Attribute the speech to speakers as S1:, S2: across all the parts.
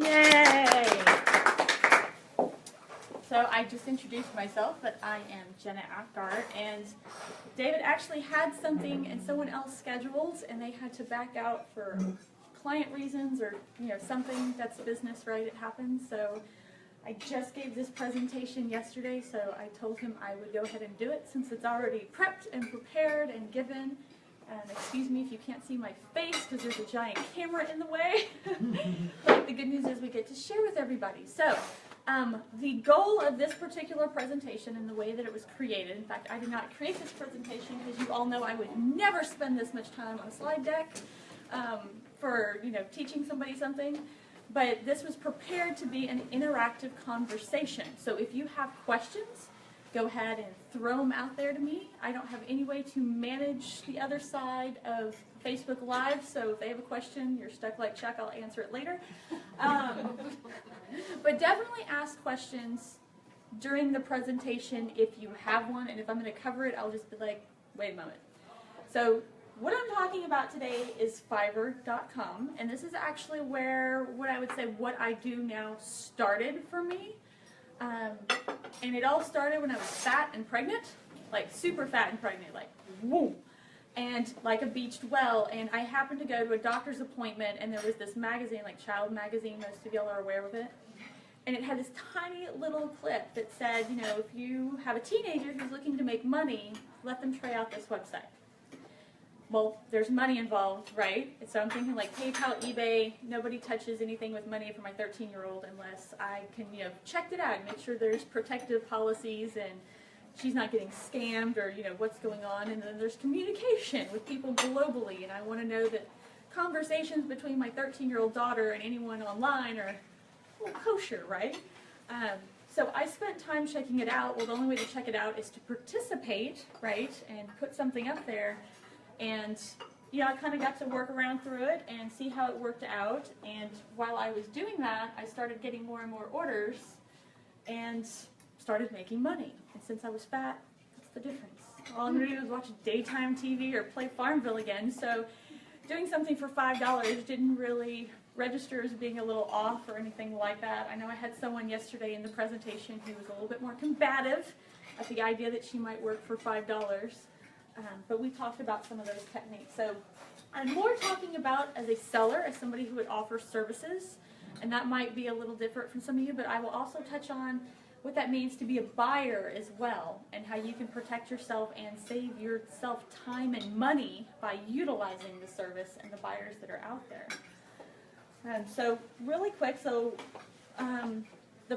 S1: Yay! So I just introduced myself, but I am Jena Apgar, and David actually had something and someone else scheduled, and they had to back out for client reasons or something. That's business, right? It happens. So I just gave this presentation yesterday, so I told him I would go ahead and do it since it's already prepped and prepared and given. And excuse me if you can't see my face because there's a giant camera in the way. But the good news is we get to share with everybody. So the goal of this particular presentation and the way that it was created, in fact, I did not create this presentation because you all know I would never spend this much time on a slide deck for teaching somebody something. But this was prepared to be an interactive conversation. So if you have questions, go ahead and throw them out there to me. I don't have any way to manage the other side of Facebook Live, so if they have a question, you're stuck like Chuck, I'll answer it later. But definitely ask questions during the presentation if you have one, and if I'm going to cover it, I'll just be like, wait a moment. So what I'm talking about today is Fiverr.com, and this is actually where what I do now started for me. And it all started when I was fat and pregnant, like super fat and pregnant, like whoa, and like a beached well. And I happened to go to a doctor's appointment, and there was this magazine, like Child Magazine, most of y'all are aware of it. And it had this tiny little clip that said, if you have a teenager who's looking to make money, let them try out this website. Well, there's money involved, right? So I'm thinking like PayPal, eBay, nobody touches anything with money for my 13-year-old unless I can, check it out and make sure there's protective policies and she's not getting scammed or, what's going on. And then there's communication with people globally, and I want to know that conversations between my 13-year-old daughter and anyone online are kosher, right? So I spent time checking it out. Well, the only way to check it out is to participate, right, and put something up there. And I kind of got to work around through it and see how it worked out. And while I was doing that, I started getting more and more orders and started making money. And since I was fat, what's the difference? All I'm going to do is watch daytime TV or play Farmville again. So doing something for $5 didn't really register as being a little off or anything like that. I know I had someone yesterday in the presentation who was a little bit more combative at the idea that she might work for $5. But we talked about some of those techniques. So I'm more talking about as a seller, as somebody who would offer services, and that might be a little different from some of you, but I will also touch on what that means to be a buyer as well, and how you can protect yourself and save yourself time and money by utilizing the service and the buyers that are out there. So really quick, the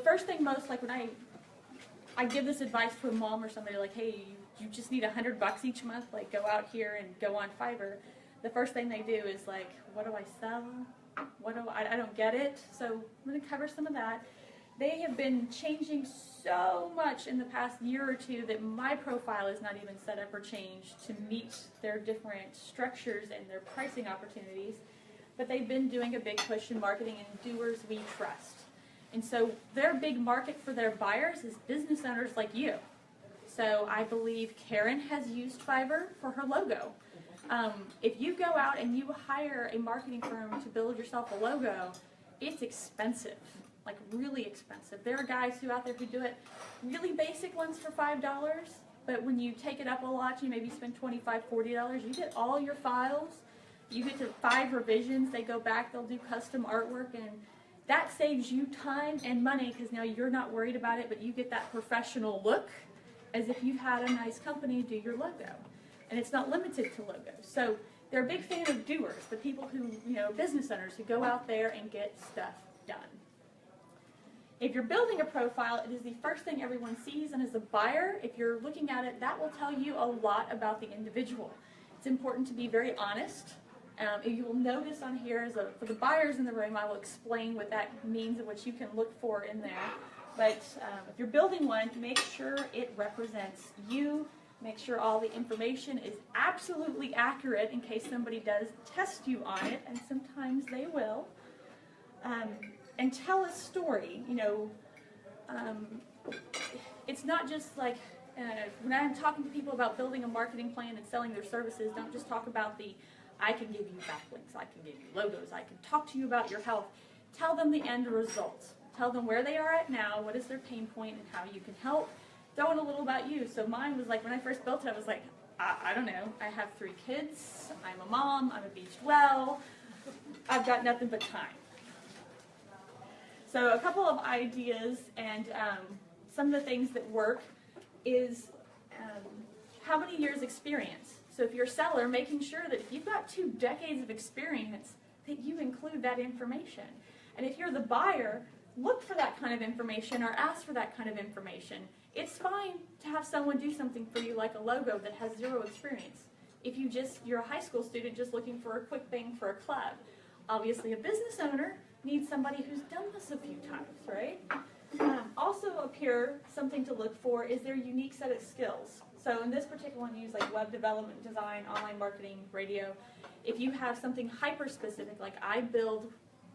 S1: first thing most, like when I give this advice to a mom or somebody like, hey, you just need $100 each month, like go out here and go on Fiverr. The first thing they do is like, what do I sell? I don't get it. So I'm going to cover some of that. They have been changing so much in the past year or two that my profile is not even set up or changed to meet their different structures and their pricing opportunities. But they've been doing a big push in marketing, and Doers we trust. And so their big market for their buyers is business owners like you. So I believe Karen has used Fiverr for her logo. If you go out and you hire a marketing firm to build yourself a logo, it's expensive, like really expensive. There are guys out there who do it, really basic ones for $5, but when you take it up a lot, you maybe spend $25, $40, you get all your files, you get to 5 revisions, they go back, they'll do custom artwork, and that saves you time and money because now you're not worried about it, but you get that professional look as if you had a nice company do your logo. And it's not limited to logos. So they're a big fan of doers, the people who, business owners who go out there and get stuff done. If you're building a profile, it is the first thing everyone sees, and as a buyer, if you're looking at it, that will tell you a lot about the individual. It's important to be very honest. You will notice on here, for the buyers in the room, I will explain what that means and what you can look for in there. But if you're building one, make sure it represents you. Make sure all the information is absolutely accurate in case somebody does test you on it, and sometimes they will. And tell a story. It's not just like, when I'm talking to people about building a marketing plan and selling their services, don't just talk about I can give you backlinks, I can give you logos, I can talk to you about your health. tell them the end result. Tell them where they are at now, what is their pain point, and how you can help. Throw in a little about you. So mine was like, when I first built it, I was like, I don't know. I have 3 kids. I'm a mom. I'm a beached well. I've got nothing but time. So a couple of ideas and some of the things that work is how many years experience. So if you're a seller, making sure that if you've got 2 decades of experience, that you include that information. And if you're the buyer, look for that kind of information or ask for that kind of information. It's fine to have someone do something for you like a logo that has 0 experience. If you're a high school student just looking for a quick thing for a club. Obviously a business owner needs somebody who's done this a few times, right? Also up here, something to look for is their unique set of skills. So in this particular one, you use like web development, design, online marketing, radio. If you have something hyper-specific, like I build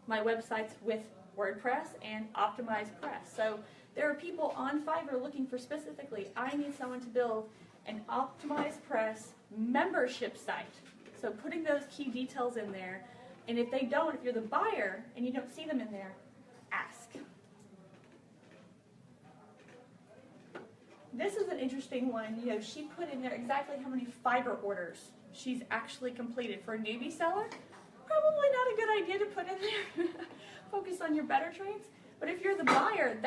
S1: my websites with WordPress and optimized press. So there are people on Fiverr looking for specifically, I need someone to build an optimized press membership site. So putting those key details in there. And if they don't, if you're the buyer and you don't see them in there, ask. This is an interesting one. You know, she put in there exactly how many Fiverr orders she's actually completed. For a newbie seller, probably not a good idea to put in there. Focus on your better trades. But if you're the buyer,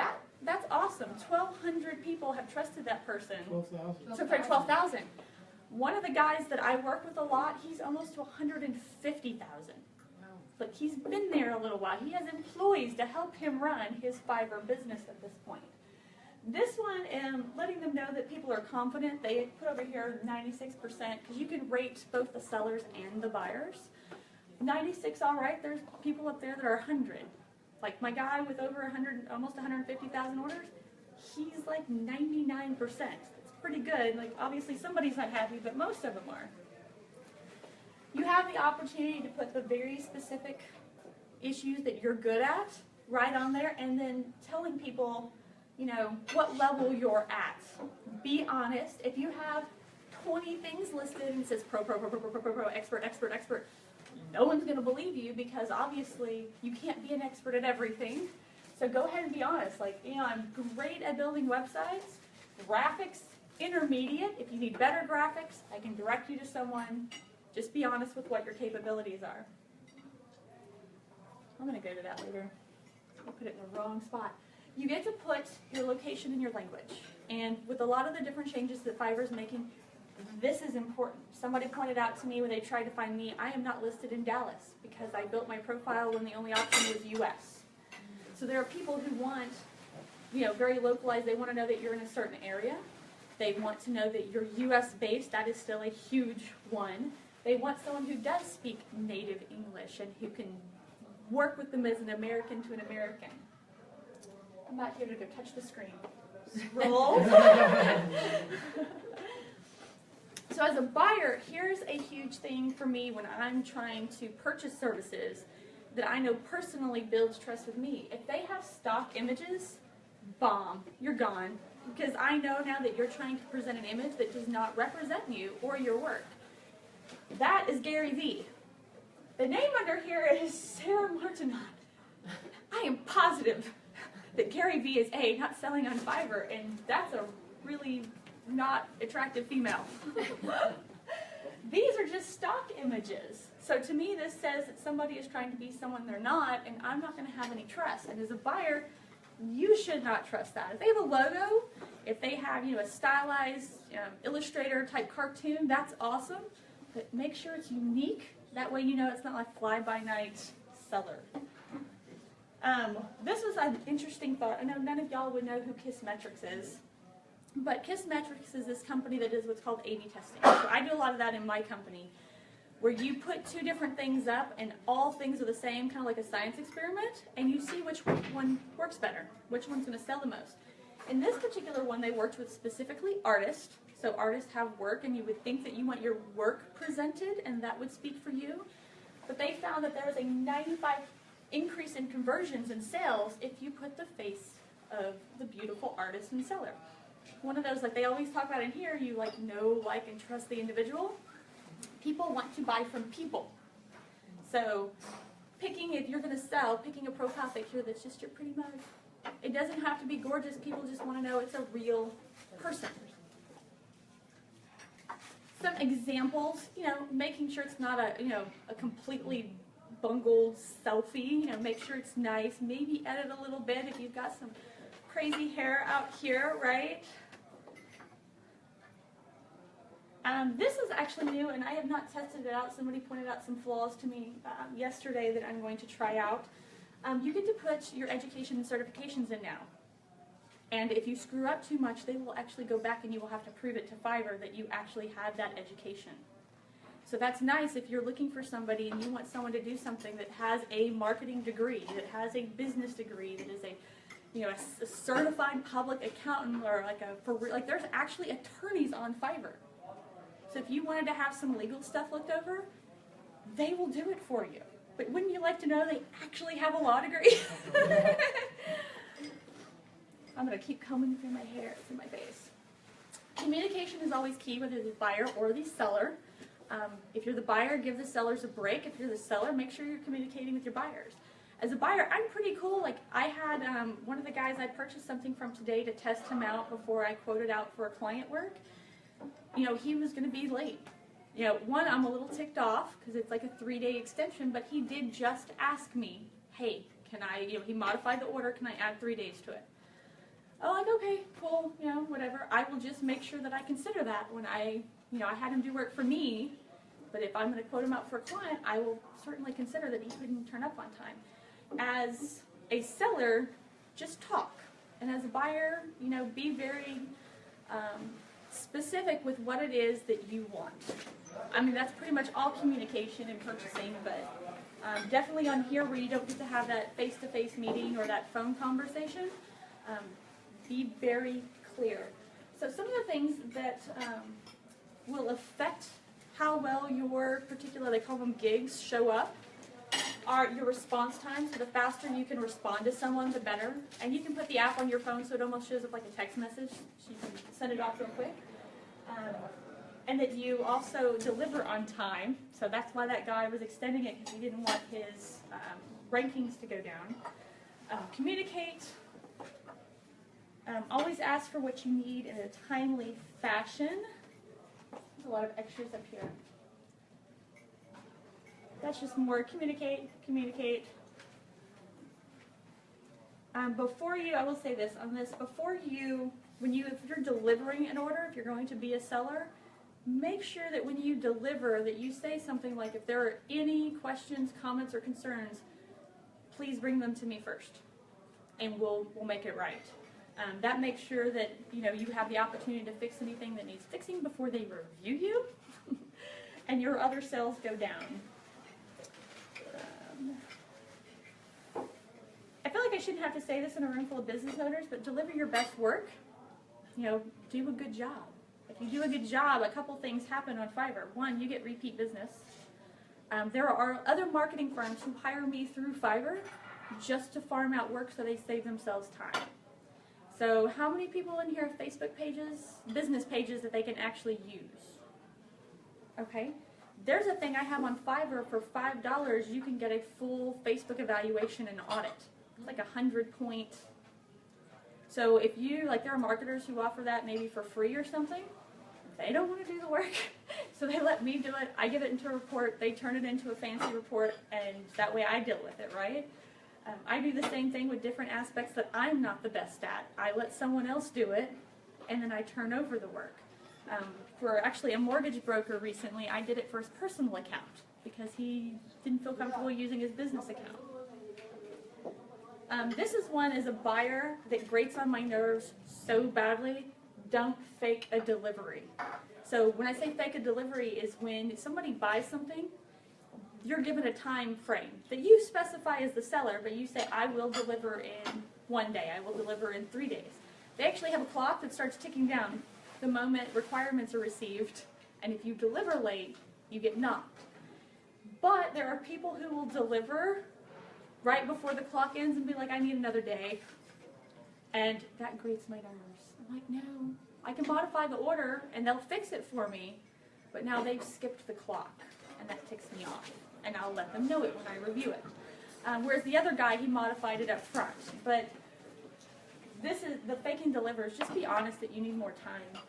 S1: that's awesome. 1,200 people have trusted that person.
S2: 12,000.
S1: So for 12,000. One of the guys that I work with a lot, he's almost to 150,000. But he's been there a little while. He has employees to help him run his Fiverr business at this point. This one, letting them know that people are confident. They put over here 96%, because you can rate both the sellers and the buyers. 96, all right. There's people up there that are 100. Like my guy with over 100, almost 150,000 orders, he's like 99%. It's pretty good. Like obviously somebody's not happy, but most of them are. You have the opportunity to put the very specific issues that you're good at right on there, and then telling people, you know, what level you're at. Be honest. If you have 20 things listed and it says pro, expert, expert, expert, no one's going to believe you, because obviously you can't be an expert at everything. So go ahead and be honest. Like, you know, I'm great at building websites, graphics, intermediate. If you need better graphics, I can direct you to someone. Just be honest with what your capabilities are. I'm going to go to that later. I put it in the wrong spot. You get to put your location and your language. And with a lot of the different changes that Fiverr is making, this is important. Somebody pointed out to me when they tried to find me, I am not listed in Dallas because I built my profile when the only option was US. So there are people who want, you know, very localized. They want to know that you're in a certain area. They want to know that you're US based. That is still a huge one. They want someone who does speak native English and who can work with them as an American to an American. I'm not here to go touch the screen. Scroll. So as a buyer, here's a huge thing for me when I'm trying to purchase services that I know personally builds trust with me. If they have stock images, bomb, you're gone. Because I know now that you're trying to present an image that does not represent you or your work. That is Gary V. The name under here is Sarah Martinot. I am positive that Gary V is A, not selling on Fiverr, and that's a really not attractive female. These are just stock images. So to me, this says that somebody is trying to be someone they're not, and I'm not going to have any trust. And as a buyer, you should not trust that. If they have a logo, if they have, you know, a stylized Illustrator type cartoon, that's awesome. But make sure it's unique. That way you know it's not like fly-by-night seller. This was an interesting thought. I know none of y'all would know who Kissmetrics is. But Kissmetrics is this company that does what's called A/B testing. So I do a lot of that in my company, where you put 2 different things up and all things are the same, kind of like a science experiment, and you see which one works better, which one's going to sell the most. In this particular one, they worked with specifically artists. So artists have work, and you would think that you want your work presented, and that would speak for you. But they found that there was a 95% increase in conversions and sales if you put the face of the beautiful artist and seller. One of those, like they always talk about in here, you like know, like, and trust the individual. People want to buy from people. So if you're going to sell, picking a profile picture that's just your pretty mug. It doesn't have to be gorgeous. People just want to know it's a real person. Some examples, making sure it's not a completely bungled selfie. Make sure it's nice. Maybe edit a little bit if you've got some crazy hair out here, right? This is actually new, and I have not tested it out. Somebody pointed out some flaws to me yesterday that I'm going to try out. You get to put your education and certifications in now. And if you screw up too much, they will actually go back and you will have to prove it to Fiverr that you actually had that education. So that's nice if you're looking for somebody and you want someone to do something that has a marketing degree, that has a business degree, that is a certified public accountant, or there's actually attorneys on Fiverr. So if you wanted to have some legal stuff looked over, they will do it for you. But wouldn't you like to know they actually have a law degree? I'm going to keep combing through my hair, through my face. Communication is always key, whether the buyer or the seller. If you're the buyer, give the sellers a break. If you're the seller, make sure you're communicating with your buyers. As a buyer, I'm pretty cool. Like, I had one of the guys I purchased something from today to test him out before I quoted out for a client work. He was going to be late. One, I'm a little ticked off because it's like a 3-day extension, but he did just ask me, hey, can I, he modified the order, can I add 3 days to it? Oh, like, okay, cool, whatever. I will just make sure that I consider that when I had him do work for me, but if I'm going to quote him out for a client, I will certainly consider that he couldn't turn up on time. As a seller, just talk. And as a buyer, be very specific with what it is that you want. I mean, that's pretty much all communication and purchasing, but definitely on here where you don't get to have that face-to-face meeting or that phone conversation, be very clear. So some of the things that will affect how well your particular, they call them gigs, show up are your response time. So the faster you can respond to someone, the better. And you can put the app on your phone so it almost shows up like a text message. So you can send it off real quick. And that you also deliver on time. So that's why that guy was extending it, because he didn't want his rankings to go down. Communicate. Always ask for what you need in a timely fashion. There's a lot of extras up here. That's just more communicate. Before you, I will say this on this, if you're delivering an order, if you're going to be a seller, make sure that when you deliver that you say something like, if there are any questions, comments, or concerns, please bring them to me first, and we'll make it right. That makes sure that you have the opportunity to fix anything that needs fixing before they review you, and your other sales go down. I feel like I shouldn't have to say this in a room full of business owners, but deliver your best work. Do a good job. If you do a good job, a couple things happen on Fiverr. One, you get repeat business. There are other marketing firms who hire me through Fiverr just to farm out work so they save themselves time. So how many people in here have Facebook pages, business pages that they can actually use? Okay. There's a thing I have on Fiverr for $5. You can get a full Facebook evaluation and audit. It's like 100-point. So if you, there are marketers who offer that maybe for free or something. They don't want to do the work, so they let me do it. I get it into a report. They turn it into a fancy report, and that way I deal with it, right? I do the same thing with different aspects that I'm not the best at. I let someone else do it, and then I turn over the work. For actually a mortgage broker recently, I did it for his personal account because he didn't feel comfortable using his business account. This is one as a buyer that grates on my nerves so badly. Don't fake a delivery. So when I say fake a delivery is when somebody buys something, you're given a time frame that you specify as the seller, but you say, I will deliver in 1 day, I will deliver in 3 days. They actually have a clock that starts ticking down the moment requirements are received, and if you deliver late, you get knocked. But there are people who will deliver right before the clock ends and be like, I need another day. And that grates my nerves. I'm like, no, I can modify the order and they'll fix it for me, but now they've skipped the clock, and that ticks me off. And I'll let them know it when I review it. Whereas the other guy, he modified it up front. But this is the fake and delivers. Just be honest that you need more time.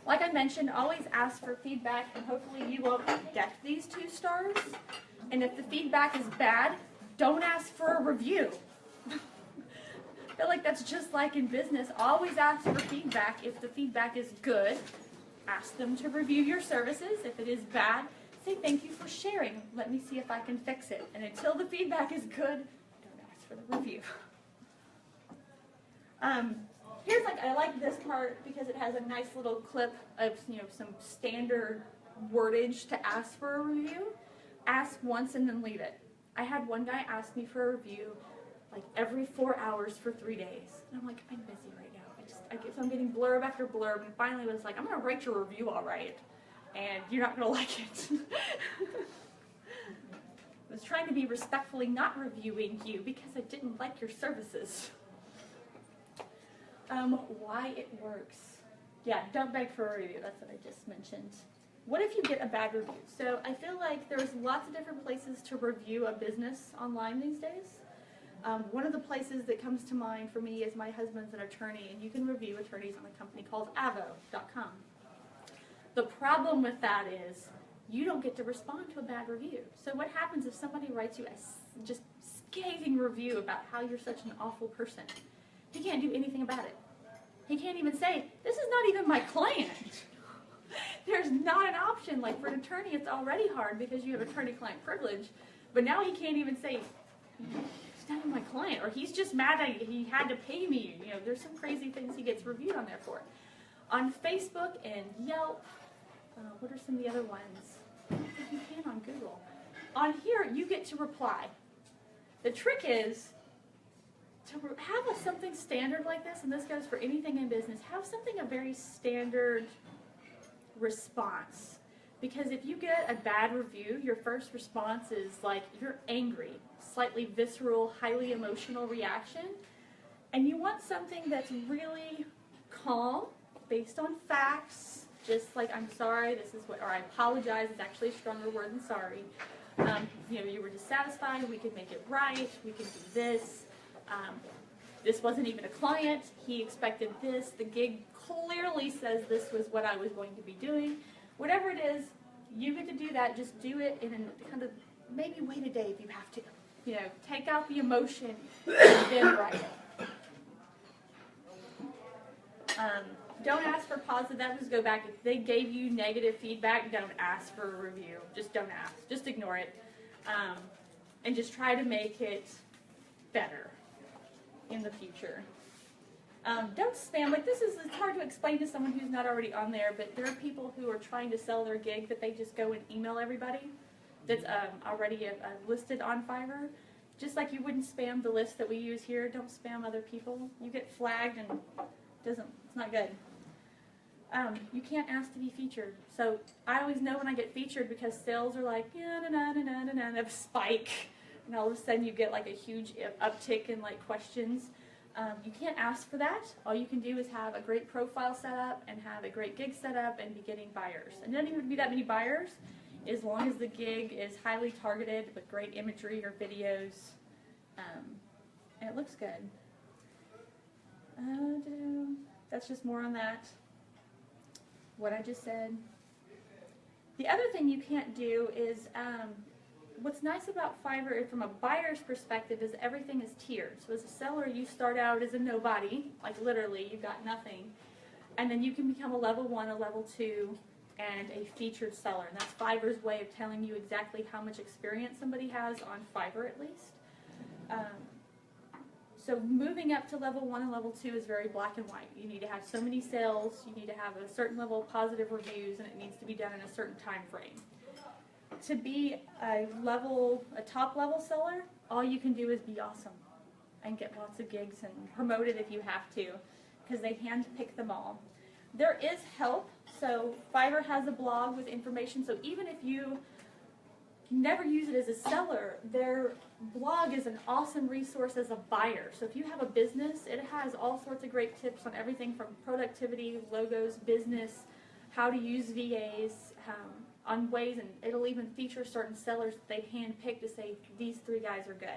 S1: Like I mentioned, always ask for feedback, and hopefully you will get these 2 stars. And if the feedback is bad, don't ask for a review. I feel like that's just like in business. Always ask for feedback. If the feedback is good, ask them to review your services. If it is bad, say thank you for sharing. Let me see if I can fix it. And until the feedback is good, don't ask for the review. Here's I like this part because it has a nice little clip of some standard wordage to ask for a review. Ask once and then leave it. I had one guy ask me for a review like every 4 hours for 3 days. And I'm like, I'm busy right now. So I'm getting blurb after blurb, and finally was like, I'm going to write your review all right, and you're not going to like it. I was trying to be respectfully not reviewing you because I didn't like your services. Why it works. Yeah, don't beg for a review. That's what I just mentioned. What if you get a bad review? So I feel like there's lots of different places to review a business online these days. One of the places that comes to mind for me is my husband's an attorney, and you can review attorneys on a company called avo.com. The problem with that is you don't get to respond to a bad review. So what happens if somebody writes you a just scathing review about how you're such an awful person? He can't do anything about it. He can't even say, this is not even my client. There's not an option. Like for an attorney, it's already hard because you have attorney-client privilege. But now he can't even say, he's not even my client, or he's just mad that he had to pay me. There's some crazy things he gets reviewed on there for. On Facebook and Yelp, what are some of the other ones? I think you can on Google. On here, you get to reply. The trick is to have something standard like this, and this goes for anything in business, have something a very standard response. Because if you get a bad review, your first response is like you're angry, slightly visceral, highly emotional reaction, and you want something that's really calm, based on facts, just like I'm sorry, this is what, or I apologize is actually a stronger word than sorry. You were dissatisfied, we could make it right, we could do this. This wasn't even a client, he expected this, the gig clearly says this was what I was going to be doing. Whatever it is, you get to do that, just do it in a kind of, maybe wait a day if you have to. Take out the emotion and then write it. Don't ask for positive, that was go back, if they gave you negative feedback, don't ask for a review. Just don't ask, just ignore it. And just try to make it better in the future. Don't spam. Like it's hard to explain to someone who's not already on there, but there are people who are trying to sell their gig that they just go and email everybody that's already listed on Fiverr. Just like you wouldn't spam the list that we use here, don't spam other people. You get flagged and it's not good. You can't ask to be featured. So I always know when I get featured because sales are like, they have a spike. And all of a sudden you get like a huge uptick in like questions. You can't ask for that. All you can do is have a great profile set up and have a great gig set up and be getting buyers. And it doesn't even be that many buyers as long as the gig is highly targeted with great imagery or videos. And it looks good. That's just more on that. What I just said. The other thing you can't do is what's nice about Fiverr from a buyer's perspective is everything is tiered. So as a seller, you start out as a nobody, like literally, you got nothing. And then you can become a level 1, a level 2, and a featured seller. And that's Fiverr's way of telling you exactly how much experience somebody has on Fiverr at least. So moving up to level 1 and level 2 is very black and white. You need to have so many sales, you need to have a certain level of positive reviews, and it needs to be done in a certain time frame. To be a top level seller, all you can do is be awesome and get lots of gigs and promote it if you have to, because they handpick them all. There is help, so Fiverr has a blog with information, so even if you never use it as a seller, their blog is an awesome resource as a buyer. So if you have a business, it has all sorts of great tips on everything from productivity, logos, business, how to use VAs, on ways, and it'll even feature certain sellers that they handpick to say these 3 guys are good.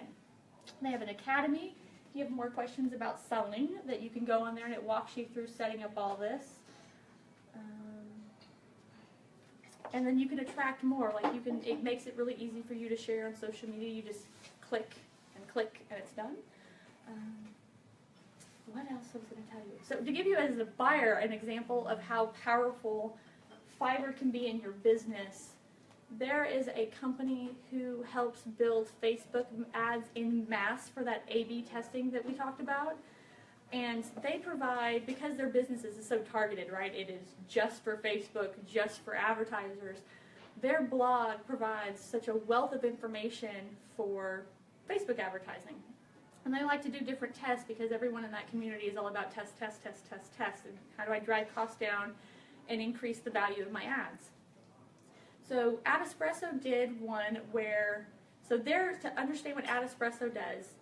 S1: They have an academy. If you have more questions about selling, that you can go on there and it walks you through setting up all this. And then you can attract more. Like it makes it really easy for you to share on social media. You just click and it's done. What else was I going to tell you? So to give you as a buyer an example of how powerful Fiverr can be in your business, there is a company who helps build Facebook ads in mass for that A/B testing that we talked about. And they provide, because their business is so targeted, right? It is just for Facebook, just for advertisers. Their blog provides such a wealth of information for Facebook advertising. And they like to do different tests because everyone in that community is all about test. And how do I drive costs down and increase the value of my ads? So Adespresso did one where, so there, to understand what Adespresso does,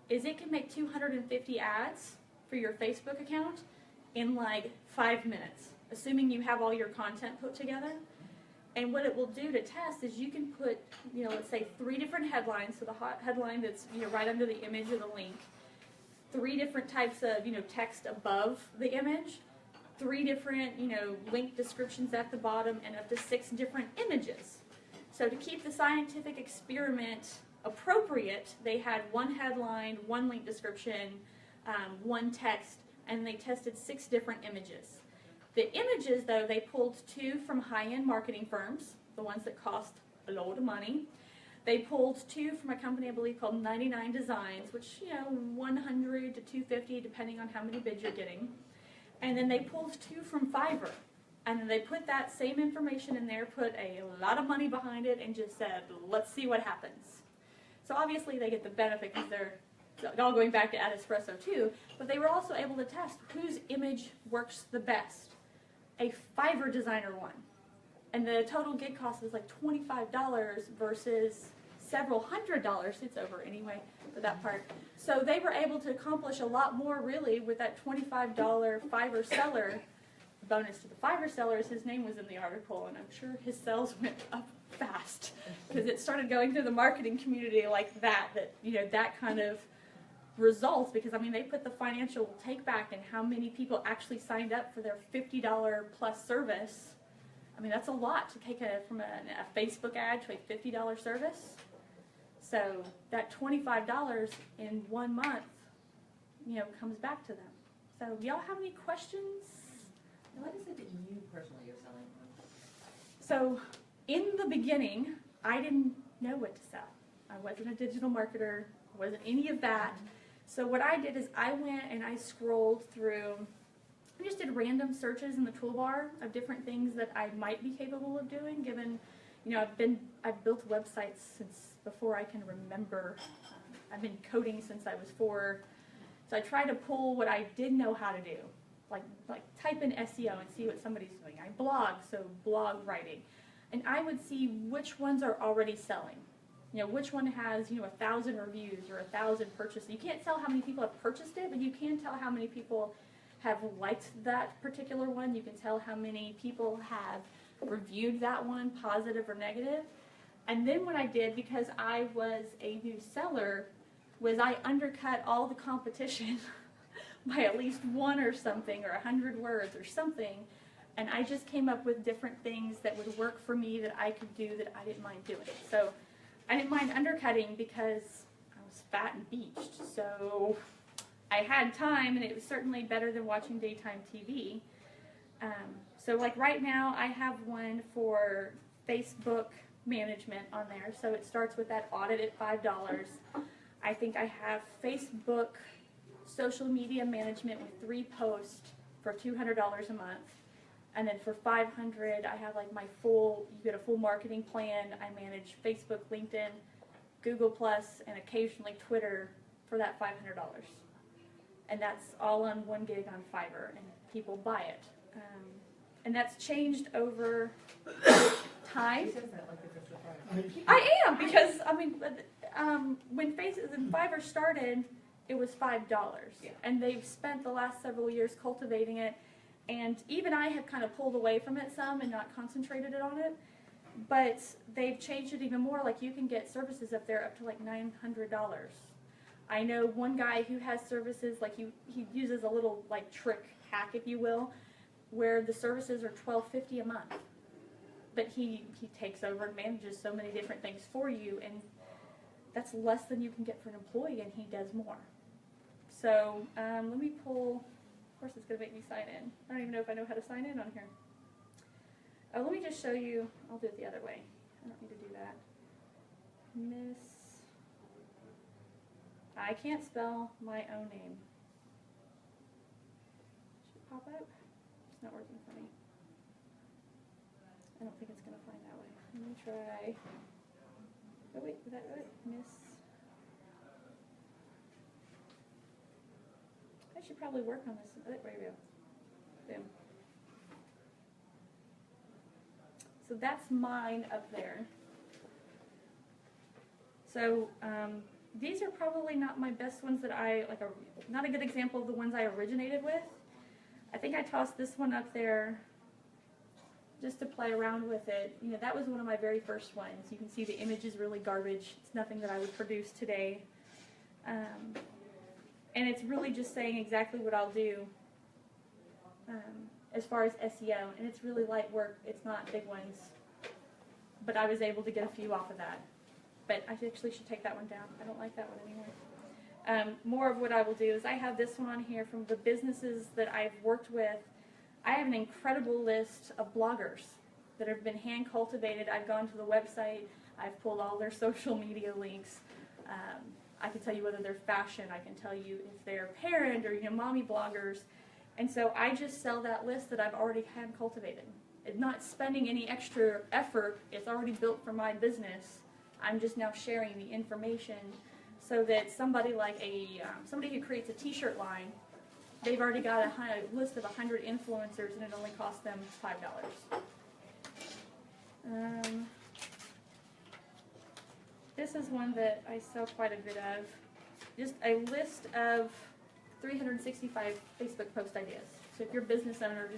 S1: is it can make 250 ads for your Facebook account in like 5 minutes, assuming you have all your content put together. And what it will do to test is you can put, let's say 3 different headlines, so the hot headline that's right under the image or the link, 3 different types of text above the image, 3 different link descriptions at the bottom, and up to 6 different images. So to keep the scientific experiment appropriate, they had 1 headline, 1 link description, 1 text, and they tested 6 different images. The images, though, they pulled 2 from high-end marketing firms, the ones that cost a load of money. They pulled 2 from a company, I believe, called 99 Designs, which, 100 to 250, depending on how many bids you're getting. And then they pulled 2 from Fiverr. And then they put that same information in there, put a lot of money behind it, and just said, let's see what happens. So obviously they get the benefit because they're all going back to Adespresso too, but they were also able to test whose image works the best. A Fiverr designer one. And the total gig cost was like $25 versus several $100s. It's over anyway for that part. So they were able to accomplish a lot more really with that $25 Fiverr seller. Bonus to the Fiverr sellers, his name was in the article, and I'm sure his sales went up fast because it started going through the marketing community like that that kind of results, because they put the financial take back and how many people actually signed up for their $50 plus service. That's a lot to take from a Facebook ad to a $50 service. So that $25 in 1 month, comes back to them. So y'all have any questions?
S2: What is it that you personally are selling?
S1: So in the beginning, I didn't know what to sell. I wasn't a digital marketer, I wasn't any of that. So what I did is I went and I scrolled through, I just did random searches in the toolbar of different things that I might be capable of doing, given, I've built websites since before I can remember. I've been coding since I was 4. So I tried to pull what I did know how to do, like type in SEO and see what somebody's doing. I blog, so blog writing. And I would see which ones are already selling. Which one has, 1,000 reviews or 1,000 purchases. You can't tell how many people have purchased it, but you can tell how many people have liked that particular one. You can tell how many people have reviewed that one, positive or negative. And then what I did, because I was a new seller, was I undercut all the competition by at least 1 or something, or 100 words or something. And I just came up with different things that would work for me that I could do that I didn't mind doing. So I didn't mind undercutting because I was fat and beached. So I had time, and it was certainly better than watching daytime TV. So like right now, I have one for Facebook management on there. So it starts with that audit at $5. I think I have Facebook social media management with 3 posts for $200 a month. And then for $500, I have like my you get a full marketing plan. I manage Facebook, LinkedIn, Google+, and occasionally Twitter for that $500. And that's all on 1 gig on Fiverr, and people buy it. And that's changed over time.
S2: She says that like it's a surprise.
S1: I am, because when Fiverr started, it was $5,
S2: Yeah.
S1: and they've spent the last several years cultivating it. And even I have kind of pulled away from it some and not concentrated on it. But they've changed it even more. Like you can get services up there up to like $900. I know one guy who has services like he uses a little like trick hack, if you will, where the services are $12.50 a month. But he takes over and manages so many different things for you, and that's less than you can get for an employee, and he does more. So let me pull. Of course, it's going to make me sign in. I don't even know if I know how to sign in on here. Oh, let me just show you. I'll do it the other way. I don't need to do that. Miss. I can't spell my own name. Should it pop up? It's not working for me. I don't think it's going to find that way. Let me try. Oh, wait. Did that do it? Miss. I should probably work on this. Oh, there we go. Boom. So that's mine up there. So these are probably not my best ones that not a good example of the ones I originated with. I think I tossed this one up there just to play around with it. You know, that was one of my very first ones. You can see the image is really garbage. It's nothing that I would produce today. And it's really just saying exactly what I'll do as far as SEO. And it's really light work. It's not big ones. But I was able to get a few off of that. But I actually should take that one down. I don't like that one anymore. More of what I will do is I have this one on here from the businesses that I've worked with. I have an incredible list of bloggers that have been hand cultivated. I've gone to the website. I've pulled all their social media links. I can tell you whether they're fashion. I can tell you if they're parent or mommy bloggers. And so I just sell that list that I've already hand cultivated. It's not spending any extra effort. It's already built for my business. I'm just now sharing the information so that somebody like somebody who creates a t-shirt line, they've already got a list of 100 influencers and it only costs them $5. This is one that I sell quite a bit of. Just a list of 365 Facebook post ideas. So if you're a business owner,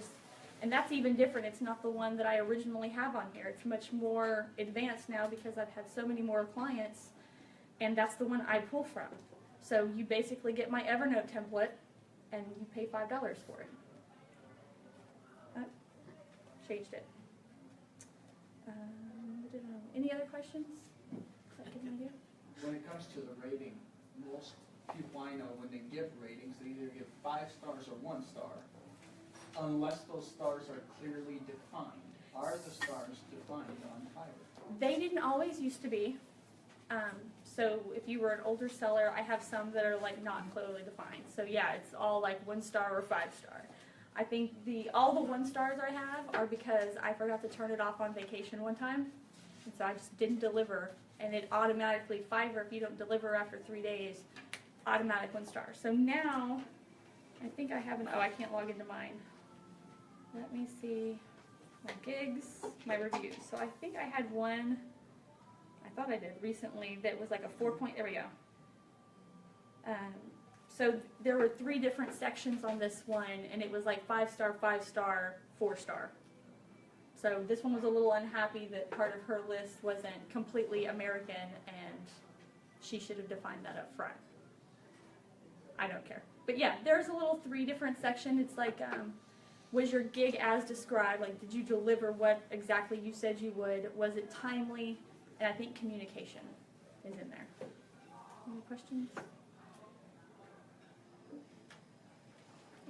S1: and that's even different. It's not the one that I originally have on here. It's much more advanced now because I've had so many more clients, and that's the one I pull from. So you basically get my Evernote template, and you pay $5 for it. Changed it. Any other questions? Does that give an idea?
S3: When it comes to the rating, most people I know, when they give ratings, they either give 5 stars or 1 star, unless those stars are clearly defined. Are the stars defined on Fiverr?
S1: They didn't always used to be. So if you were an older seller, I have some that are like not clearly defined. So yeah, it's all like 1 star or 5 star. I think all the 1 stars I have are because I forgot to turn it off on vacation one time, and so I just didn't deliver, and it automatically, Fiverr, if you don't deliver after 3 days, automatic 1 star. So now, I think I have I can't log into mine. Let me see my gigs, my reviews. So I think I had one, I thought I did recently, that was like a 4 point, there we go. So there were 3 different sections on this one, and it was like 5 star, 5 star, 4 star. So this one was a little unhappy that part of her list wasn't completely American, and she should have defined that up front. I don't care. But yeah, there's a little 3 different sections. It's like, was your gig as described? Like, did you deliver what exactly you said you would? Was it timely? And I think communication is in there. Any questions?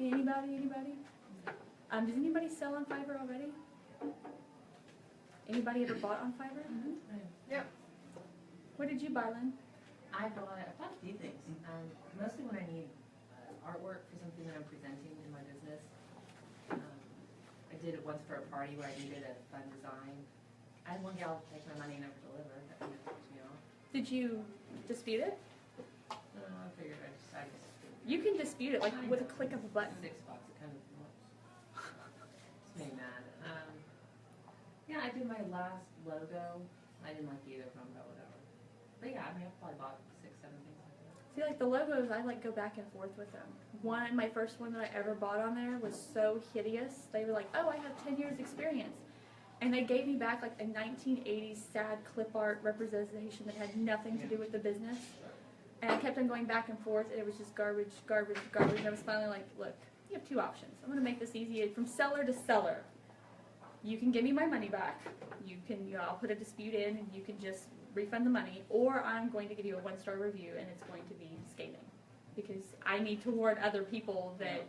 S1: Anybody? Does anybody sell on Fiverr already? Anybody ever bought on Fiverr?
S2: Mm-hmm. Yep.
S1: What did you buy, Lynn?
S2: I bought a few things. Mostly when I need artwork for something that I'm presenting in my business. I did it once for a party where I needed a fun design. I had one gal take my money and never deliver. That kind of pissed me off.
S1: Did you dispute it?
S2: I figured I just
S1: You can dispute it, like with a click of a button.
S2: $6, it kind of it's made me mad. Yeah, I did my last logo. I didn't like either of them, but whatever. But yeah, I mean, I've probably bought 6, 7 things like that.
S1: See, like the logos, I like go back and forth with them. My first one that I ever bought on there was so hideous. They were like, oh, I have 10 years experience. And they gave me back like a 1980s sad clip art representation that had nothing to do with the business. And I kept on going back and forth, and it was just garbage, garbage, garbage. And I was finally like, look, you have two options. I'm going to make this easy from seller to seller. You can give me my money back. You can, I'll put a dispute in, and you can just refund the money. Or I'm going to give you a 1-star review, and it's going to be scathing. Because I need to warn other people that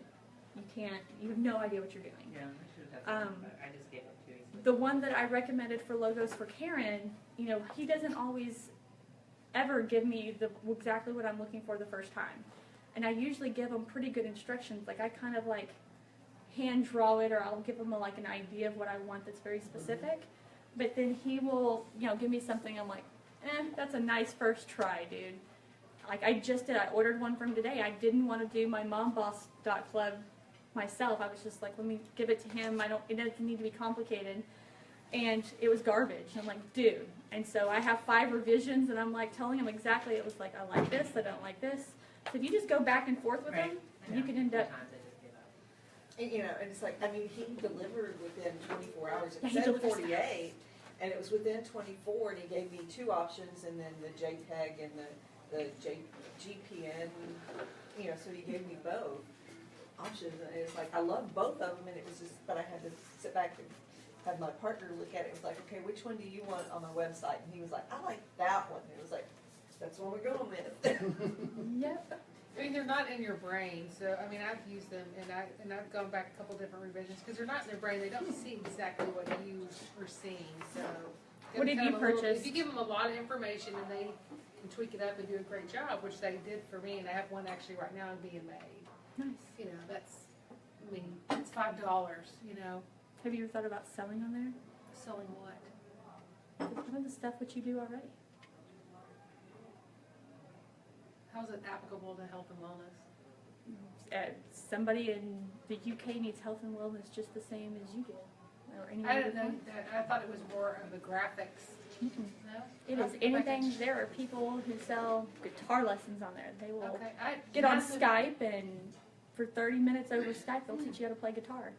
S1: you have no idea what you're doing.
S2: Yeah, I should have done something, but I just gave up too easily.
S1: The one that I recommended for logos for Karen, he doesn't always ever give me exactly what I'm looking for the first time. And I usually give them pretty good instructions. Like I kind of like hand draw it, or I'll give them like an idea of what I want that's very specific. But then he will, give me something. I'm like, that's a nice first try, dude. Like I just did. I ordered one from today. I didn't want to do my momboss.club myself. I was just like, let me give it to him. It doesn't need to be complicated. And it was garbage. I'm like, dude. And so I have 5 revisions, and I'm like telling him exactly. It was like, I like this, I don't like this. So if you just go back and forth with him, you can end up.
S2: Sometimes I just give up.
S4: And it's like, he delivered within 24 hours.
S1: Yeah,
S4: It
S1: he
S4: said
S1: delivers
S4: 48, and it was within 24, and he gave me 2 options, and then the JPEG and the GPN, so he gave me both options, and it's like, I loved both of them, and it was just, but I had to sit back and have my partner look at it. It was like, okay, which one do you want on my website? And he was like, I like that one. It was like, that's what we're going with.
S1: Yep.
S5: They're not in your brain, so I've used them, and I've gone back a couple different revisions because they're not in their brain. They don't see exactly what you are seeing. So
S1: What did you purchase?
S5: If you give them a lot of information and they can tweak it up and do a great job, which they did for me, and I have one actually right now being made.
S1: Nice.
S5: It's $5.
S1: Have you ever thought about selling on there?
S5: Selling what?
S1: Some of the stuff that you do already.
S5: How's it applicable to health and wellness?
S1: Somebody in the UK needs health and wellness just the same as you do. Or any
S5: I
S1: other
S5: don't know.
S1: thing.
S5: I thought it was more of the graphics.
S1: Mm-mm.
S5: No?
S1: It is anything. There are people who sell guitar lessons on there. They will
S5: Okay.
S1: get on Skype, and for 30 minutes over Skype, they'll teach you how to play guitar.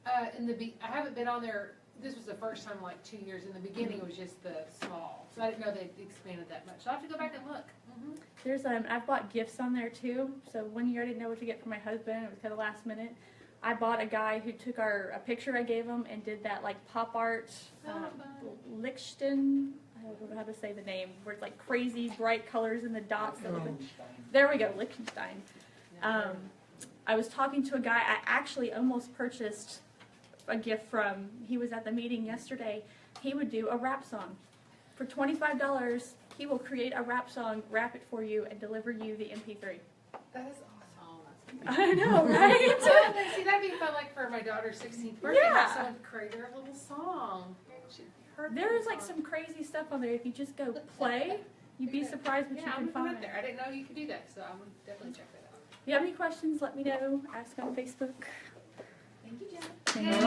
S5: I haven't been on there. This was the first time in like 2 years. In the beginning, it was just the small, so I didn't know they'd expanded that much. So I have to go back and look.
S1: There's I've bought gifts on there too. So one year I didn't know what to get for my husband. It was kind of last minute. I bought a guy who took a picture I gave him and did that like pop art, Lichten. I don't know how to say the name. Where it's like crazy bright colors and the dots. There we go, Liechtenstein. I was talking to a guy I actually almost purchased a gift from. He was at the meeting yesterday. He would do a rap song. For $25, he will create a rap song, rap it for you, and deliver you the MP3.
S5: That is awesome.
S1: I know, right?
S5: See, that'd be fun, like for my daughter's 16th birthday.
S1: Yeah.
S5: Have someone create her a little song.
S1: There's like some crazy stuff on there. If you just go play, you'd be surprised what you
S5: I'm
S1: can
S5: gonna put
S1: find.
S5: it there. I didn't know you could do that, so I'm gonna definitely check that out.
S1: If you have any questions, let me know. Ask on Facebook.
S2: Thank you, Jen.
S1: And